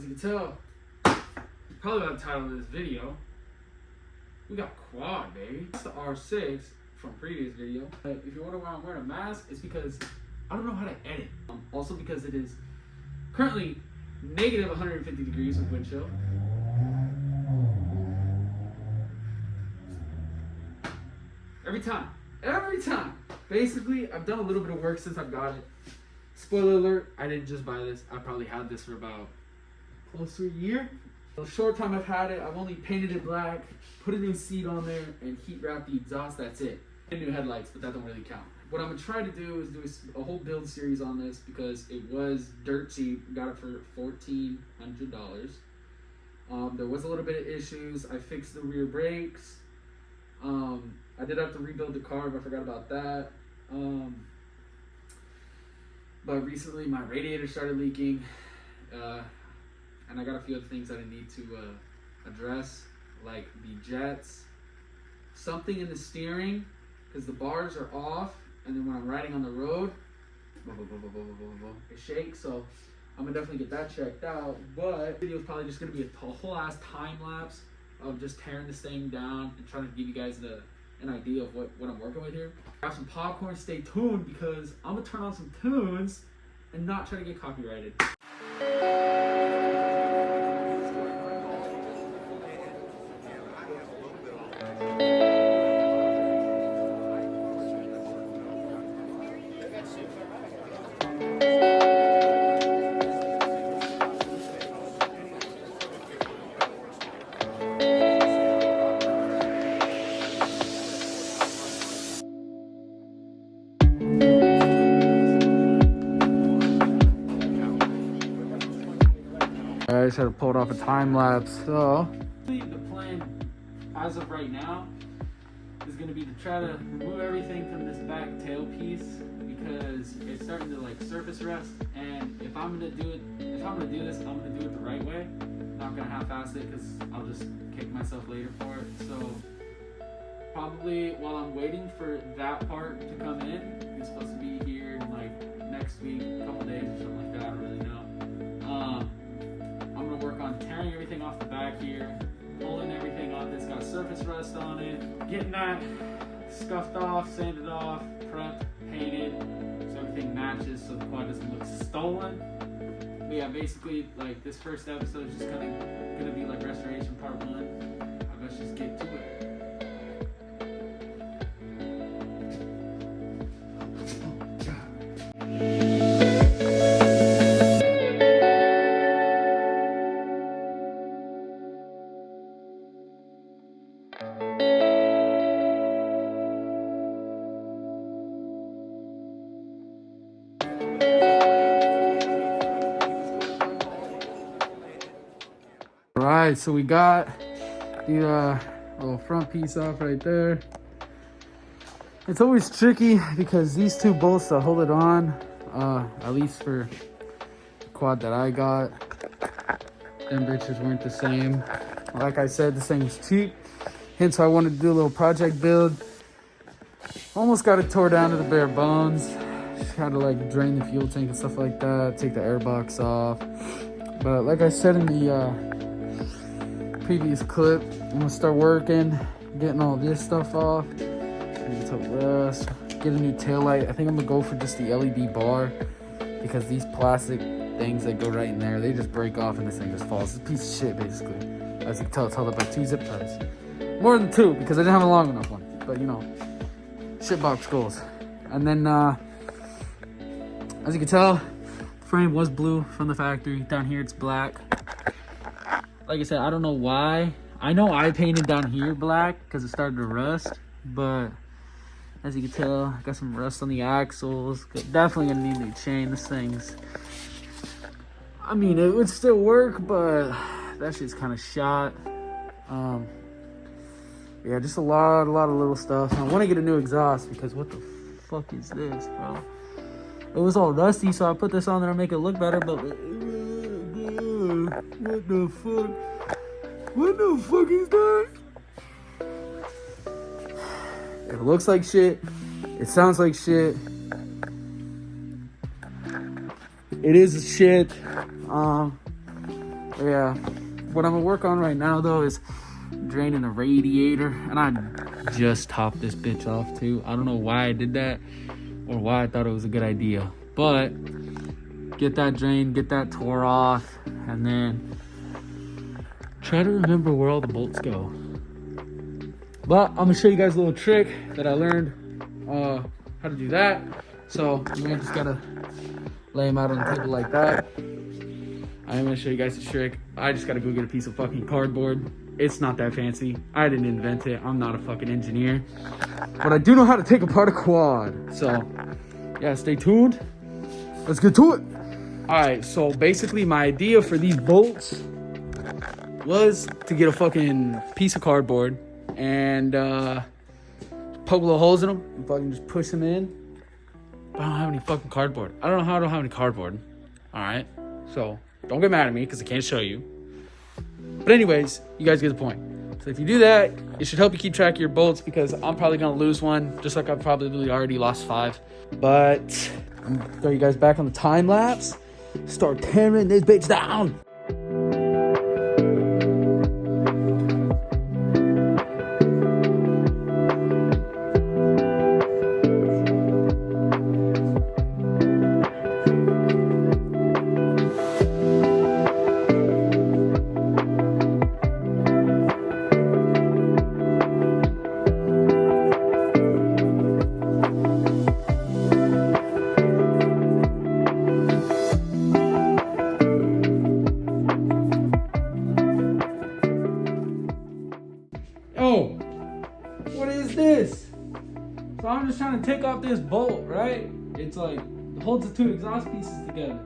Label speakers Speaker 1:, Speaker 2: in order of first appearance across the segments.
Speaker 1: you can tell, probably by the title of this video, we got quad, baby. That's the R6 from previous video. But if you wonder why I'm wearing a mask, it's because I don't know how to edit. Also because it is currently negative 150 degrees with wind chill. Every time. Basically, I've done a little bit of work since I've got it. Spoiler alert, I didn't just buy this. I probably had this for about close to a year. The short time I've had it, I've only painted it black, put a new seat on there, and heat wrapped the exhaust, that's it. And new headlights, but that don't really count. What I'm gonna try to do is do a whole build series on this because it was dirt cheap. Got it for $1,400. There was a little bit of issues. I fixed the rear brakes. I did have to rebuild the carb. I forgot about that. But recently my radiator started leaking. And I got a few other things that I need to address, like the jets, something in the steering, because the bars are off, and then when I'm riding on the road, it shakes. So I'm gonna definitely get that checked out. But the video is probably just gonna be a whole ass time lapse of just tearing this thing down and trying to give you guys an idea of what I'm working with here. Grab some popcorn, stay tuned, because I'm gonna turn on some tunes and not try to get copyrighted. I just had to pull it off a time lapse. So the plan as of right now is going to be to try to remove everything from this back tail piece because it's starting to like surface rust. And if I'm going to do this, I'm going to do it the right way. I'm not going to half-ass it because I'll just kick myself later for it. So probably while I'm waiting for that part to come in, it's supposed to be here in like next week, a couple days or something like that. I don't really know. I'm gonna work on tearing everything off the back here, pulling everything off that's got surface rust on it, getting that scuffed off, sanded off, prepped, painted, so everything matches so the quad doesn't look stolen. But yeah, basically like this first episode is just kind of gonna be like restoration part 1. Let's just get to it. Alright, so we got the little front piece off right there. It's always tricky because these two bolts that hold it on, at least for the quad that I got, them bitches weren't the same. Like I said, this thing's cheap, hence why I wanted to do a little project build. Almost got it tore down to the bare bones. Just had to like drain the fuel tank and stuff like that, take the air box off. But like I said in the previous clip, I'm gonna start working, getting all this stuff off, into rust, get a new taillight. I think I'm gonna go for just the LED bar because these plastic things that go right in there, they just break off and this thing just falls. It's a piece of shit basically. As you can tell, it's held up by 2 zip ties. More than 2 because I didn't have a long enough one, but you know, shitbox goals. And then as you can tell, the frame was blue from the factory. Down here it's black. Like I said, I don't know why. I know I painted down here black because it started to rust, but as you can tell, I got some rust on the axles. Definitely gonna need a new chain. This thing's, I mean, it would still work, but that shit's kind of shot. Yeah, just a lot of little stuff. I want to get a new exhaust because what the fuck is this, bro? It was all rusty, so I put this on there to make it look better, but what the fuck? What the fuck is that? It looks like shit. It sounds like shit. It is shit. Yeah, what I'm gonna work on right now though is draining the radiator, and I just topped this bitch off too. I don't know why I did that or why I thought it was a good idea, but get that drained, get that tore off, and then try to remember where all the bolts go. But I'm gonna show you guys a little trick that I learned how to do that. So you just gotta lay them out on the table like that. I'm gonna show you guys the trick. I just gotta go get a piece of fucking cardboard. It's not that fancy. I didn't invent it. I'm not a fucking engineer. But I do know how to take apart a quad. So yeah, stay tuned. Let's get to it. Alright, so basically my idea for these bolts was to get a fucking piece of cardboard and poke little holes in them and fucking just push them in. But I don't have any fucking cardboard. I don't know how I don't have any cardboard. Alright, so don't get mad at me because I can't show you. But anyways, you guys get the point. So if you do that, it should help you keep track of your bolts, because I'm probably going to lose one, just like I've probably already lost 5. But I'm going to throw you guys back on the time lapse. Start tearing this bitch down. Oh, what is this? So I'm just trying to take off this bolt, right? It's like, it holds the 2 exhaust pieces together.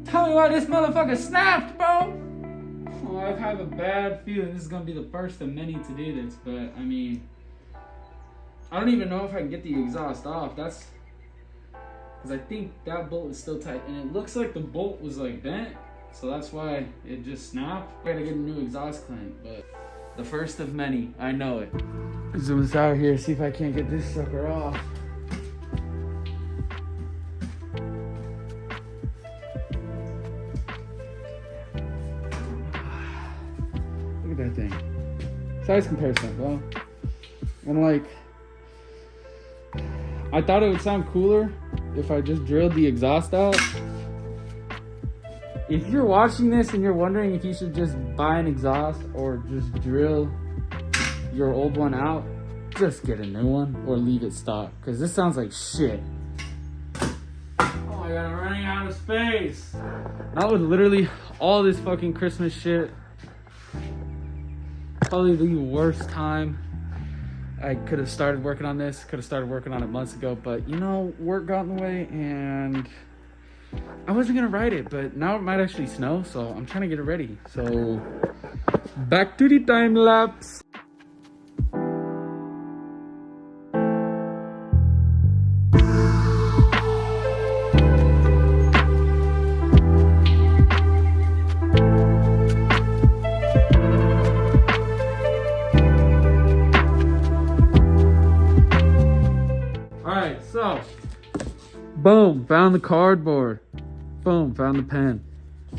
Speaker 1: Tell me why this motherfucker snapped, bro. Oh, I have a bad feeling this is gonna be the first of many to do this, but I mean, I don't even know if I can get the exhaust off. That's, because I think that bolt is still tight, and it looks like the bolt was like bent, so that's why it just snapped. I gotta get a new exhaust clamp, but the first of many, I know it. Zoom this out here, see if I can't get this sucker off. Look at that thing. Size comparison, bro. And like, I thought it would sound cooler if I just drilled the exhaust out. If you're watching this and you're wondering if you should just buy an exhaust or just drill your old one out, just get a new one or leave it stock, because this sounds like shit. Oh my god, I'm running out of space. Not with literally all this fucking Christmas shit. Probably the worst time I could have started working on this. Could have started working on it months ago, but you know, work got in the way and I wasn't gonna ride it, but now it might actually snow, so I'm trying to get it ready. So back to the time lapse. Alright, so boom, found the cardboard. Boom, found the pen.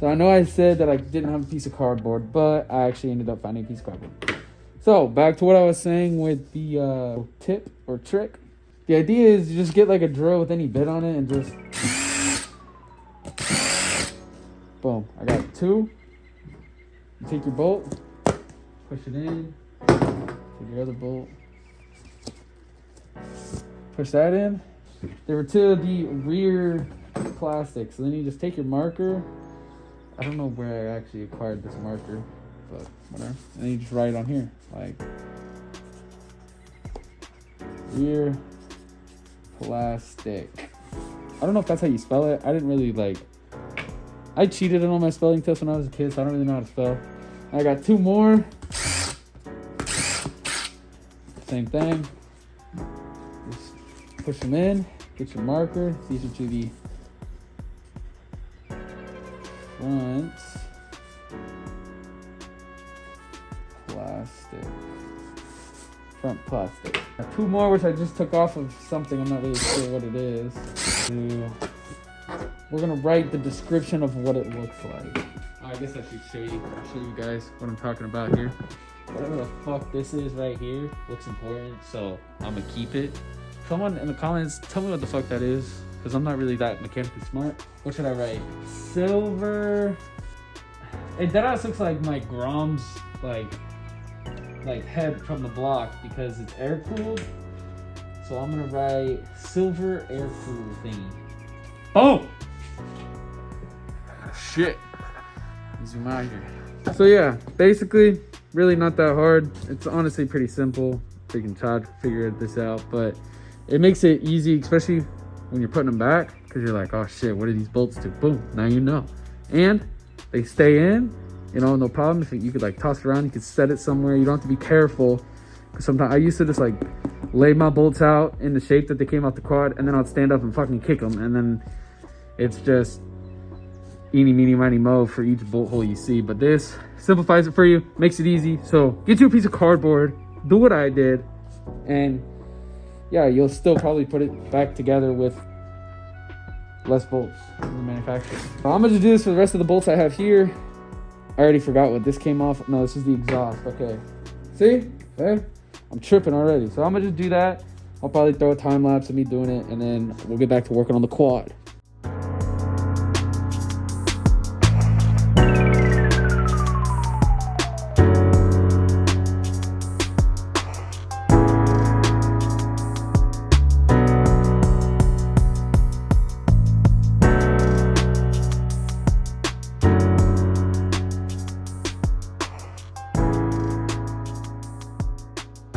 Speaker 1: So I know I said that I didn't have a piece of cardboard, but I actually ended up finding a piece of cardboard. So back to what I was saying with the tip or trick. The idea is you just get like a drill with any bit on it and just boom. I got 2. You take your bolt, push it in, take your other bolt, push that in. There were 2 of the rear plastic, so then you just take your marker. I don't know where I actually acquired this marker, but whatever. And then you just write it on here, like rear plastic. I don't know if that's how you spell it. I didn't really like. I cheated on my spelling test when I was a kid, so I don't really know how to spell. I got 2 more. Same thing. Just push them in. Get your marker. These are to the front plastic. Front plastic. 2 more, which I just took off of something. I'm not really sure what it is. We're gonna write the description of what it looks like. All I guess I should show you guys what I'm talking about here. Whatever the fuck this is right here looks important, so I'm gonna keep it. Someone in the comments, tell me what the fuck that is, because I'm not really that mechanically smart. What should I write? Silver. It deadass looks like my Grom's like head from the block because it's air cooled. So I'm gonna write silver air cool thingy. Oh shit. Zoom out here. So yeah, basically, really not that hard. It's honestly pretty simple. Freaking Todd figured this out, but it makes it easy, especially when you're putting them back, because you're like, oh shit, what do these bolts do? Boom, now you know. And they stay in, you know, no problem. If you could like toss it around, you could set it somewhere. You don't have to be careful, because sometimes I used to just like lay my bolts out in the shape that they came out the quad, and then I'd stand up and fucking kick them, and then it's just eeny, meeny, miny, mo for each bolt hole you see. But this simplifies it for you, makes it easy. So get you a piece of cardboard, do what I did, and yeah, you'll still probably put it back together with less bolts in the manufacturer. I'm gonna do this for the rest of the bolts I have here. I already forgot what this came off. No, this is the exhaust. Okay, see? Hey, I'm tripping already. So I'm gonna just do that. I'll probably throw a time lapse of me doing it, and then we'll get back to working on the quad.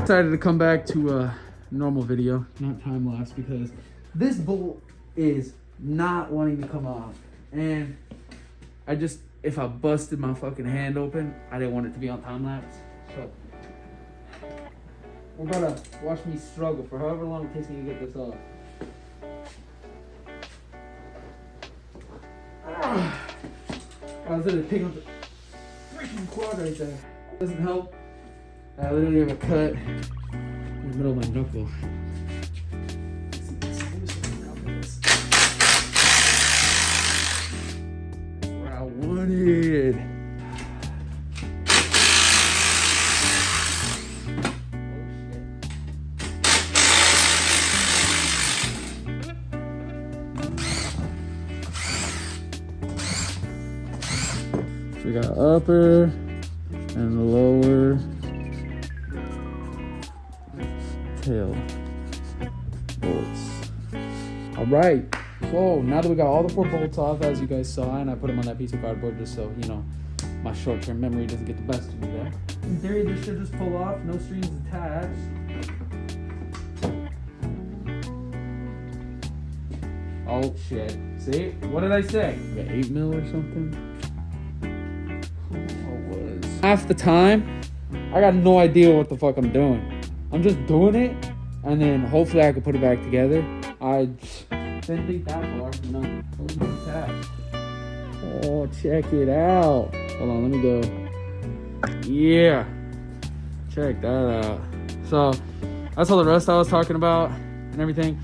Speaker 1: Decided to come back to a normal video, not time lapse, because this bolt is not wanting to come off, and if I busted my fucking hand open, I didn't want it to be on time lapse. So we're gonna watch me struggle for however long it takes me to get this off. I was literally picking up the freaking quad right there. Doesn't help. I literally have a cut in the middle of my knuckle. That's what I wanted. So we got upper and the lower tail bolts. All right, so now that we got all the 4 bolts off, as you guys saw, and I put them on that piece of cardboard just so, you know, my short-term memory doesn't get the best of me there. In theory, this should just pull off, no strings attached. Oh shit, see, what did I say? We got 8 mil or something? Oh, what is half the time, I got no idea what the fuck I'm doing. I'm just doing it, and then hopefully I can put it back together. I didn't think that far, you know. Oh, check it out. Hold on, let me go. Yeah, check that out. So that's all the rest I was talking about and everything.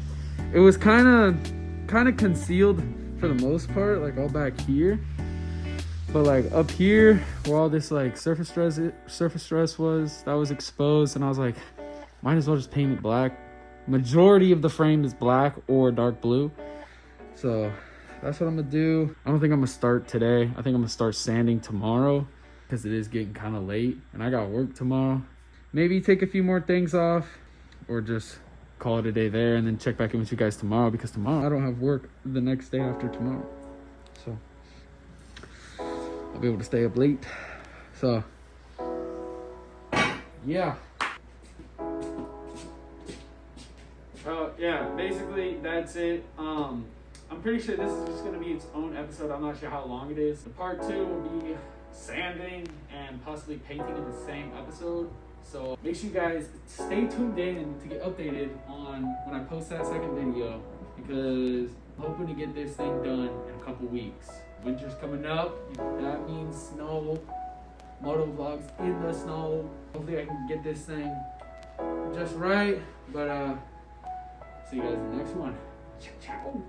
Speaker 1: It was kind of concealed for the most part, like all back here. But like up here, where all this like surface stress was, that was exposed, and I was like, might as well just paint it black. Majority of the frame is black or dark blue. So that's what I'm gonna do. I don't think I'm gonna start today. I think I'm gonna start sanding tomorrow, because it is getting kind of late and I got work tomorrow. Maybe take a few more things off, or just call it a day there and then check back in with you guys tomorrow, because tomorrow I don't have work the next day after tomorrow. So I'll be able to stay up late. So yeah. Yeah, basically that's it. I'm pretty sure this is just gonna be its own episode. I'm not sure how long it is. The part 2 will be sanding and possibly painting in the same episode. So make sure you guys stay tuned in to get updated on when I post that second video, because I'm hoping to get this thing done in a couple weeks. Winter's coming up. That means snow. Moto vlogs in the snow. Hopefully I can get this thing just right. But see you guys in the next one. Ciao, ciao.